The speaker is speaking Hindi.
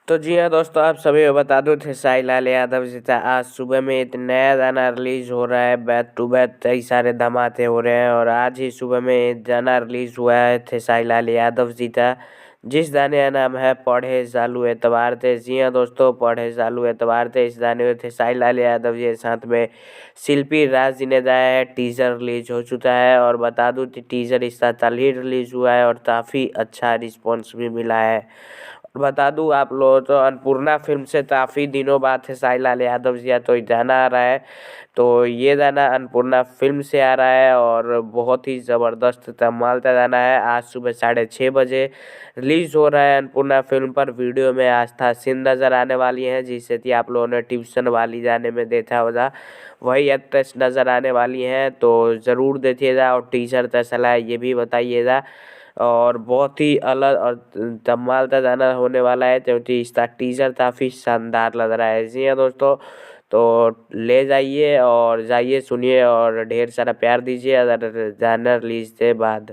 तो जी हाँ दोस्तों, आप सभी को बता दूं खेसारी लाल यादव जी था। आज सुबह में एक नया गाना रिलीज हो रहा है। बैक टू बैक कई सारे धमाके हो रहे हैं और आज ही सुबह में एक गाना रिलीज हुआ है खेसारी लाल यादव जी का, जिस गाने का नाम है पढ़े सालू एतवार थे। जी हाँ दोस्तों, पढ़े सालू एतवार थे। इस गाने में खेसारी लाल यादव जी के साथ में शिल्पी राज जी ने गाया है। टीजर रिलीज हो चुका है और बता दूं कि टीजर इसका कल ही रिलीज हुआ है और काफ़ी अच्छा रिस्पॉन्स भी मिला है। बता दूं आप लोगों तो अन्नपूर्णा फिल्म से काफ़ी दिनों बाद खेसारी लाल यादव जी का तो गाना आ रहा है। तो ये गाना अन्नपूर्णा फिल्म से आ रहा है और बहुत ही ज़बरदस्त धमाल का गाना है। आज सुबह 6:30 बजे रिलीज हो रहा है अन्नपूर्णा फिल्म पर। वीडियो में आस्था सिंह नज़र आने वाली हैं, जिससे कि आप लोगों ने ट्यूशन वाली गाने में देखा होगा, वही एक्ट्रेस नज़र आने वाली हैं। तो ज़रूर देखिएगा और टीजर कैसा लगा ये भी बताइएगा। और बहुत ही अलग और धमाल का गाना होने वाला है, क्योंकि इसका टीजर काफ़ी शानदार लग रहा है। जी हाँ दोस्तों, तो ले जाइए और जाइए सुनिए और ढेर सारा प्यार दीजिए अगर गाना रिलीज के बाद।